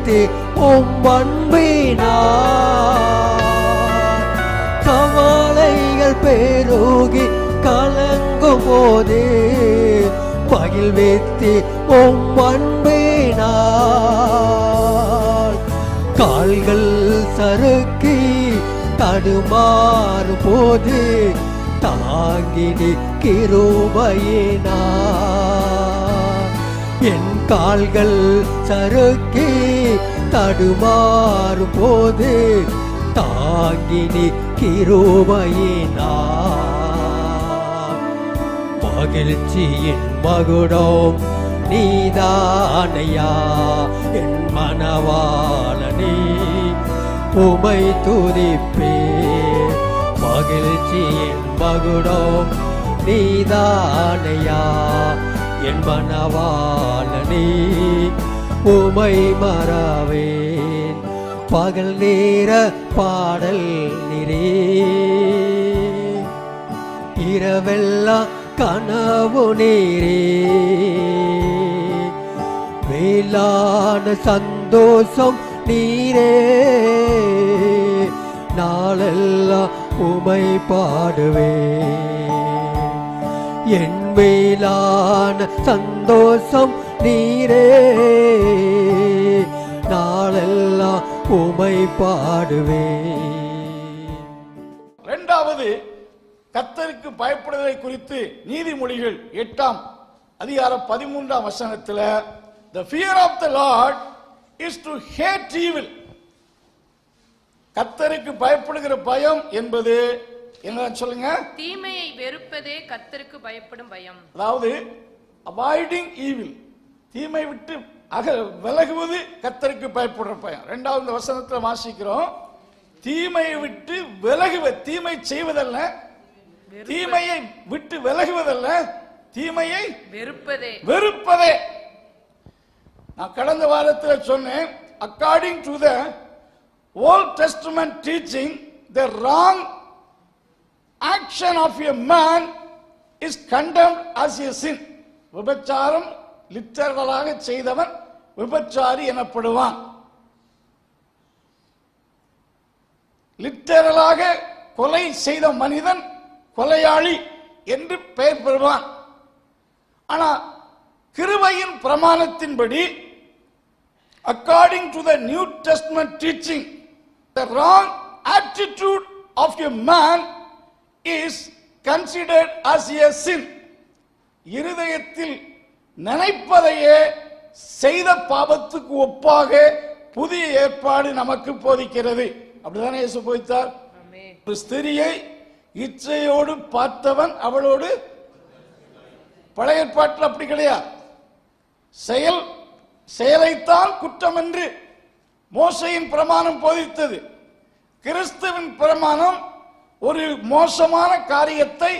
வைத்து அன்பினார் கவலைகள் பெருகி கலங்கும் போது மகிழ்வித்து அன்பினார் கால்கள் சறுக்கி தடுமாறும் போது தாங்கி கிருபையினார் என் கால்கள் சறுக்கி தடுமாறும் போது தாங்கி கிருபையினார் மகிழ்ச்சியின் மகுடம் நீதானையா என் மனவாளனே உமை துதிப்பே மகிழ்ச்சியின் மகுடம் நீதானையா என் மனவாளனே உமை மறவேன் பகல் நேர பாடல் நிறே இரவெல்லாம் கனவு நீரே மேலான சந்தோஷம் நீரே நாளெல்லாம் உமை பாடுவே என் மேலான சந்தோஷம் நீரே நாளெல்லாம் உமை பாடுவே. இரண்டாவது கர்த்தருக்கு பயப்படுவதை குறித்து நீதிமொழிகள் 8ஆம் அதிகாரம் 13ஆம் வசனத்தில் the fear of the Lord is to hate evil. கர்த்தருக்கு பயப்படுகிற பயம் என்பது என்ன சொல்லுங்க? தீமையை வெறுப்பதே கர்த்தருக்கு பயப்படும் பயம். அதாவது avoiding evil, தீமை விட்டு விலகுவது கர்த்தருக்கு பயப்படுற பயம். இரண்டாவது வசனத்தில் வாசிக்கிறோம், தீமையை விட்டு விலகுவது, தீமை செய்வதல்ல, தீமையை விட்டு விலகுவதல்ல, தீமையை வெறுப்பதே. நான் கடந்த வாரத்தில் சொன்னேன், according to the Old Testament teaching, the wrong action of a man is condemned as a sin. விபச்சாரம் லிட்டரலாக செய்தவன் விபச்சாரி எனப்படுவான். லிட்டரலாக கொலை செய்த மனிதன் கொலையாளி என்று பெயர் பெறுவான். ஆனா கிருபையின் பிரமாணத்தின்படி, according to the New Testament teaching, the wrong attitude of a man is considered as a sin. இருதயத்தில் நினைப்பதையே செய்த பாவத்துக்கு ஒப்பாக புதிய ஏற்பாடு நமக்கு போதிக்கிறது. அப்படிதானே இயேசு போதித்தார். ஒரு ஸ்திரியை இச்சையோடு பார்த்தவன் அவளோடு, பழைய ஏற்பாட்டில் அப்படி கிடையாது. செயலைத்தான் குற்றம் என்று மோசையின் பிரமாணம் போதித்தது. கிறிஸ்துவின் பிரமாணம் ஒரு மோசமான காரியத்தை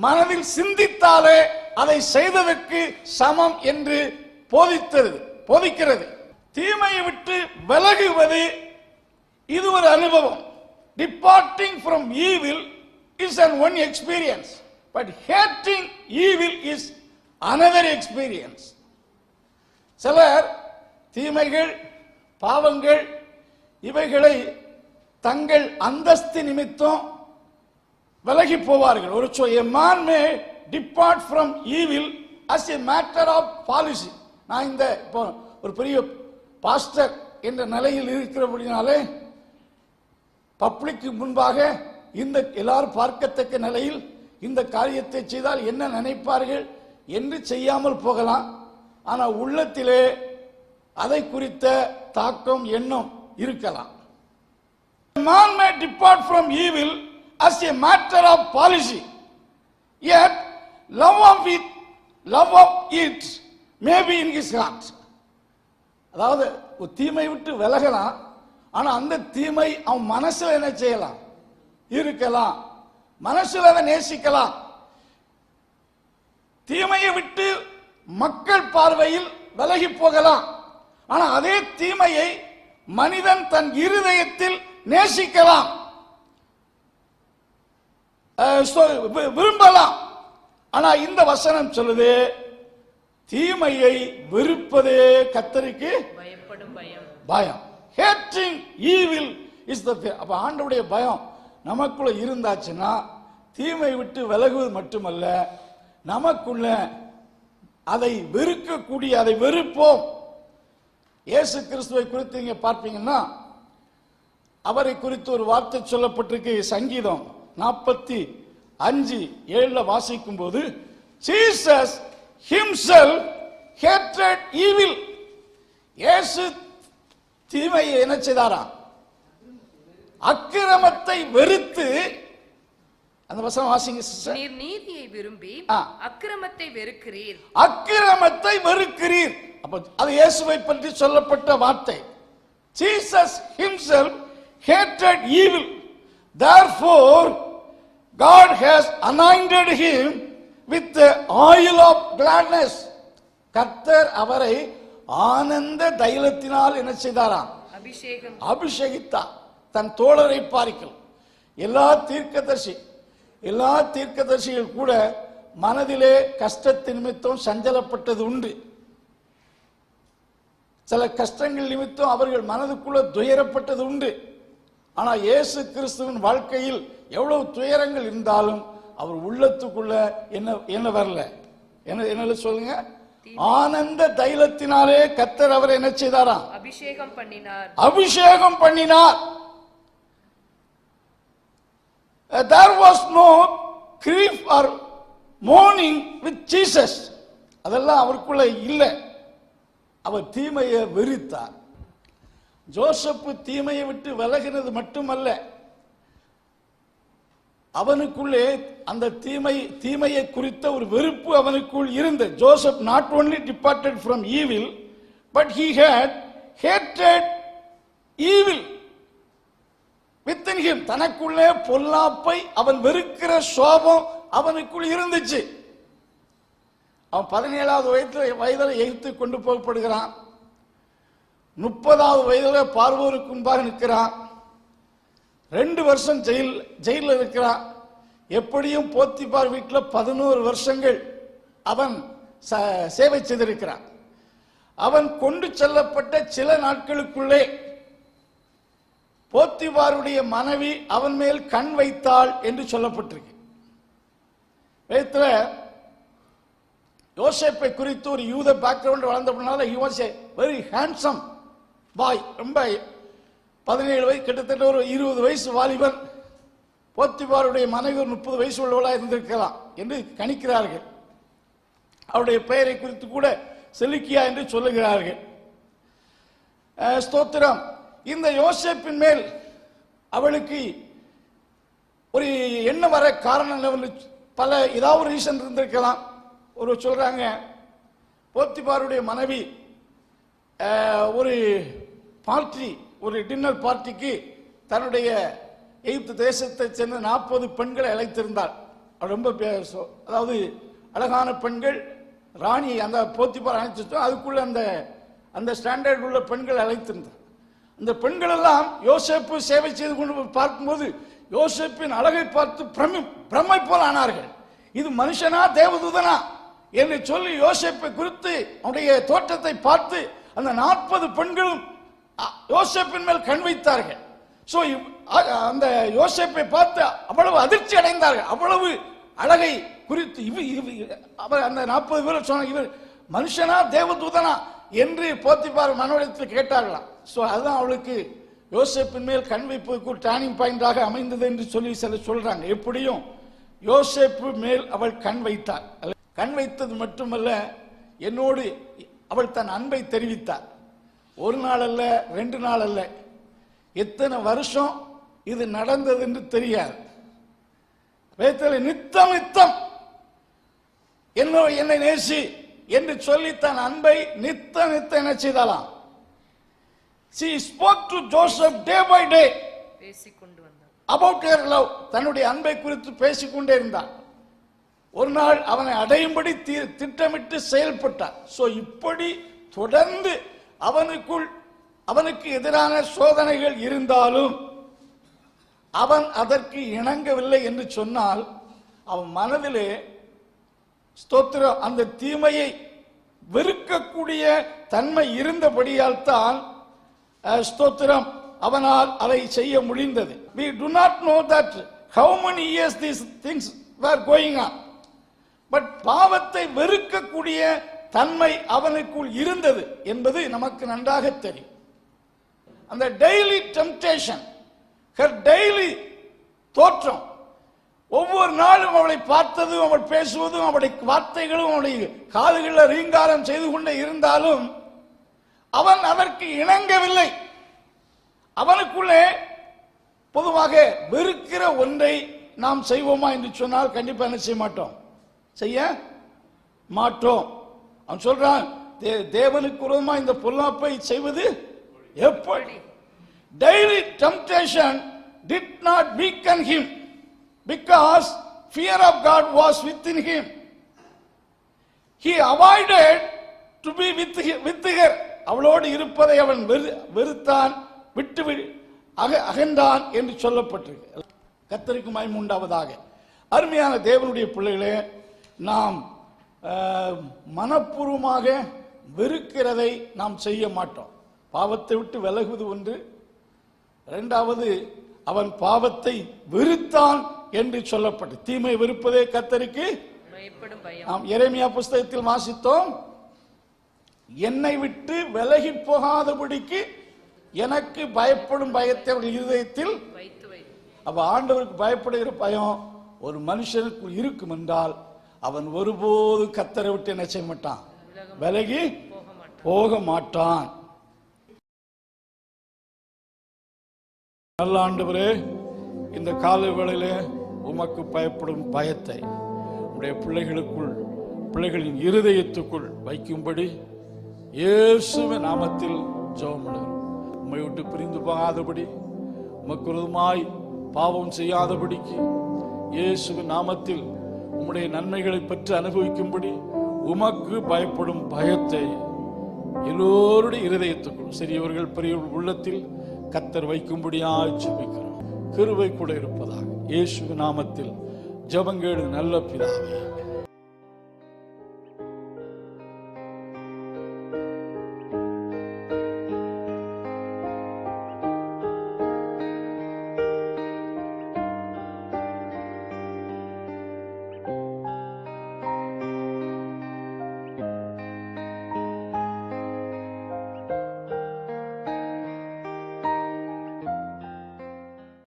மனதில் சிந்தித்தாலே அதை செய்ததற்கு சமம் என்று போதிக்கிறது. தீமையை விட்டு விலகுவது இது ஒரு அனுபவம். Departing from evil is an one experience, but hating evil is another experience. சிலர் தீமைகள், பாவங்கள் இவைகளை தங்கள் அந்தஸ்து நிமித்தம் விலகி போவார்கள். ஒரு a man may depart from evil as a matter of policy. நான் இந்த இப்போ ஒரு பெரிய பாஸ்டர் என்ற நிலையில் இருக்கிறபடினாலே பப்ளிக்கு முன்பாக இந்த எல்லாரும் பார்க்கத்தக்க நிலையில் இந்த காரியத்தை செய்தால் என்ன நினைப்பார்கள் என்று செய்யாமல் போகலாம். ஆனால் உள்ளத்திலே அதை குறித்த தாக்கம் எண்ணம் இருக்கலாம். Man may depart from evil as a matter of policy, yet love of it may be in his heart. அதாவது ஒரு தீமை விட்டு விலகலாம், ஆனா அந்த தீமை அவன் மனசுல என்ன செய்யலாம், இருக்கலாம், மனசுல அதை நேசிக்கலாம். தீமையை விட்டு மக்கள் பார்வையில் விலகி போகலாம், ஆனா அதே தீமையை மனிதன் தன் இருதயத்தில் நேசிக்கலாம், விரும்பலாம். ஆனா இந்த வசனம் சொல்லுது, தீமையை வெறுப்பதே கர்த்தருக்கு பயம். Hating evil is the fear. அப்ப ஆண்டவருடைய பயம் நமக்குள்ள இருந்தாச்சுன்னா தீமை விட்டு விலகுவது மட்டுமல்ல, நமக்குள்ள அதை வெறுக்கக்கூடிய, அதை வெறுப்போம். இயேசு கிறிஸ்துவை குறித்து நீங்க பார்ப்பீங்கன்னா அவரை குறித்து ஒரு வார்த்தை சொல்லப்பட்டிருக்கு. சங்கீதம் 45:7 வாசிக்கும் போது, Jesus himself hated evil. இயேசு தீமையை என்ன செய்தாராம்? அக்கிரமத்தை வெறுத்து. அந்த வசனம் வாசிங்க சிஸ்டர். நீர் நீதியை விரும்பி அக்கிரமத்தை வெறுக்கிறீர். அக்கிரமத்தை வெறுக்கிறீர். அப்ப அது இயேசுவை பற்றி சொல்லப்பட்ட வார்த்தை. Jesus himself hated evil. Therefore God has anointed him with the oil of gladness. கர்த்தர் அவரை ஆனந்த தைலத்தினால் என்ன செய்தாராம்? அபிஷேகித்தார். தன் தோழரை பார்க்கல் எல்லா தீர்க்கதரிசிகள் கூட மனதிலே கஷ்டத்தின் நிமித்தம் சஞ்சலப்பட்டது உண்டு. சில கஷ்டங்கள் நிமித்தம் அவர்கள் மனதுக்குள்ள துயரப்பட்டது உண்டு. ஆனா இயேசு கிறிஸ்துவின் வாழ்க்கையில் எவ்வளவு துயரங்கள் இருந்தாலும் அவர் உள்ளத்துக்குள்ள என்ன வரல? என்ன சொல்லுங்க? ஆனந்த தைலத்தினாலே கர்த்தர் அவரை என்ன செய்தாராம்? அபிஷேகம் பண்ணினார். There was no grief or mourning with Jesus. அதெல்லாம் அவருக்குள்ள இல்லை. அவர் தீமையை வெறுத்தார். ஜோசப்பு தீமையை விட்டு விலகினது மட்டுமல்ல, அவனுக்குள்ளே அந்த தீமையை குறித்த ஒரு வெறுப்பு அவனுக்குள் இருந்தது. Joseph not only departed from evil, but he had hated evil within him. தனக்குள்ளே பொல்லாப்பை அவன் வெறுக்கிற சோபம் அவனுக்குள் இருந்துச்சு. அவன் 17வது வயதில் எகிப்து கொண்டு போகப்படுகிறான். 30வது வயதில் பார்வோருக்கு முன்பாக நிற்கிறான். 2 வருஷம் ஜெயிலில் இருக்கிறான். எப்படியும் போத்திபார் வீட்டில் 11 வருஷங்கள் அவன் சேவை செய்திருக்கிறான். அவன் கொண்டு செல்லப்பட்ட சில நாட்களுக்குள்ளே போத்திபாருடைய மனைவி அவன் மேல் கண் வைத்தாள் என்று சொல்லப்பட்டிருக்கு. யோசேப்பை குறித்து ஒரு யூத background வளர்ந்தபடினால he was a very handsome boy. ரொம்ப 17 வயசு, கிட்டத்தட்ட ஒரு 20 வயசு வாலிபன். போத்திபாருடைய மனைவி ஒரு 30 வயசு உள்ளவளா இருந்திருக்கலாம் என்று கணிக்கிறார்கள். அவருடைய பெயரை குறித்து கூட செலுக்கியா என்று சொல்லுகிறார்கள். ஸ்தோத்திரம். இந்த யோசேப்பின் மேல் அவளுக்கு ஒரு என்ன வர காரணம் பல ஏதாவது ஒரு ரீசன் இருந்திருக்கலாம். ஒரு சொல்றாங்க, போத்திபாருடைய மனைவி ஒரு பார்ட்டி, ஒரு டின்னர் பார்ட்டிக்கு தன்னுடைய எகிப்து தேசத்தை சேர்ந்த 40 பெண்களை அழைத்திருந்தார். ரொம்ப அதாவது அழகான பெண்கள், ராணி அந்த போத்திபார் அழைச்சிட்டோம். அதுக்குள்ள அந்த ஸ்டாண்டர்ட் உள்ள பெண்கள் அழைத்திருந்தார். அந்த பெண்கள் எல்லாம் யோசேப்பு சேவை செய்து கொண்டு பார்க்கும்போது யோசேப்பின் அழகை பார்த்து பிரமை போல் ஆனார்கள். இது மனுஷனா தேவதூதனா என்று சொல்லி யோசேப்பை குறித்து அவருடைய தோற்றத்தை பார்த்து அந்த 40 பெண்களும் யோசேப்பின் மேல் கண் வைத்தார்கள். சோ அந்த யோசேப்பை பார்த்து அவ்வளவு அதிர்ச்சி அடைந்தார்கள். அவ்வளவு அழகை குறித்து அவர் அந்த 40 பேர் சொன்னாங்க, இவர் மனுஷனா தேவதூதனா என்று போத்திபார் மனோடத்தில் கேட்டார்களாம். சோ அதுதான் அவளுக்கு யோசேப்பின் மேல் கண் வைப்பதற்கு ஒரு டர்னிங் பாயிண்டாக அமைந்தது என்று சொல்லி சிலர் சொல்றாங்க. எப்படியும் யோசேப்பு மேல் அவள் கண் வைத்தார். கண் வைத்தது மட்டுமல்ல, என்னோடு அவள் தன் அன்பை தெரிவித்தார். ஒரு நாள் அல்ல, 2 நாள் அல்ல, எத்தனை வருஷம் இது நடந்தது என்று தெரியாது. நித்தம் நித்தம் என்னை நேசி என்று சொல்லி தன் அன்பை நித்தம் என்ன செய்தாலாம்? She spoke to Joseph day by day about her love. தன்னுடைய அன்பை குறித்து பேசிக்கொண்டே இருந்தார். ஒரு நாள் அவனை அடையும்படி திட்டமிட்டு செயல்பட்டார். சோ இப்படி தொடர்ந்து அவனுக்கு எதிரான சோதனைகள் இருந்தாலும் அவன் அதற்கு இணங்கவில்லை என்று சொன்னால் அவன் மனதிலே ஸ்தோத்திரம் அந்த தீமையை வெறுக்கக்கூடிய தன்மை இருந்தபடியால் தான் ஸ்தோத்திரம், அவனால் அதை செய்ய முடிந்தது. We do not know that how many years these things were going on. But பாவத்தை வெறுக்கக்கூடிய தன்மை அவனுக்குள் இருந்தது என்பது நமக்கு நன்றாக தெரியும். அந்த டெய்லி டெம்ப்டேஷன், ஹர் டெய்லி தோற்றம், ஒவ்வொரு நாளும் அவளை பார்த்ததும் அவள் பேசுவதும் அவளுடைய வார்த்தைகளும் அவளுடைய காதுகளில் ரீங்காரம் செய்து கொண்டே இருந்தாலும் அவன் அதற்கு இணங்கவில்லை. அவனுக்குள்ளே பொதுவாக வெறுக்கிற ஒன்றை நாம் செய்வோமா என்று சொன்னால் கண்டிப்பா என்ன செய்ய மாட்டோம், செய்ய மாட்டோம். அவன் சொல்றான், தேவனுக்கு விரோதமா இந்த பொல்லாப்பை செய்வது எப்படி? Daily temptation did not weaken him because fear of God was within him. He avoided to be with her. அவளோடு இருப்பதை அவன் வெறுத்தான், விட்டு அகன்றான் என்று சொல்லப்பட்டிருக்கு. கர்த்தருக்கு மகிமை உண்டாவதாக. அருமையான தேவனுடைய பிள்ளைகளே, நாம் மனப்பூர்வமாக வெறுக்கிறதை நாம் செய்ய மாட்டோம். பாவத்தை விட்டு விலகுவது ஒன்று, இரண்டாவது அவன் பாவத்தை வெறுத்தான் என்று சொல்லப்பட்டு, தீமை வெறுப்பதே கர்த்தருக்கு நாம் எரேமியா புஸ்தகத்தில் வாசித்தோம். என்னை விட்டு விலகி போகாதபடிக்கு எனக்கு பயப்படும் பயத்தை அவர்கள் இருதயத்தில். அப்ப ஆண்டவருக்கு பயப்படுகிற பயம் ஒரு மனுஷனுக்கு இருக்கும் என்றால் அவன் ஒருபோது கர்த்தரை விட்டு என்ன செய்ய மாட்டான், விலகி போக மாட்டான். நல்ல ஆண்டவரே, இந்த கால வேளையிலே உமக்கு பயப்படும் பயத்தை உடைய பிள்ளைகளின் இருதயத்துக்குள் வைக்கும்படி இயேசுவின் நாமத்தில் ஜெபம் பண்ணுகிறோம். உம்மை விட்டு பிரிந்து போகாதபடி, உமக்கு விரோதமாய் பாவம் செய்யாதபடிக்கு இயேசுவின் நாமத்தில் உம்முடைய நன்மைகளை பெற்று அனுபவிக்கும்படி உமக்கு பயப்படும் பயத்தை எல்லோருடைய இருதயத்துக்குள், சிறியவர்கள் பெரியவர்கள் உள்ளத்தில் கர்த்தர் வைக்கும்படியாய் ஜெபிக்கிறோம். கிருபை கூட இருப்பதாக இயேசுவின் நாமத்தில் ஜெபங்கேடு நல்ல பிதாவே.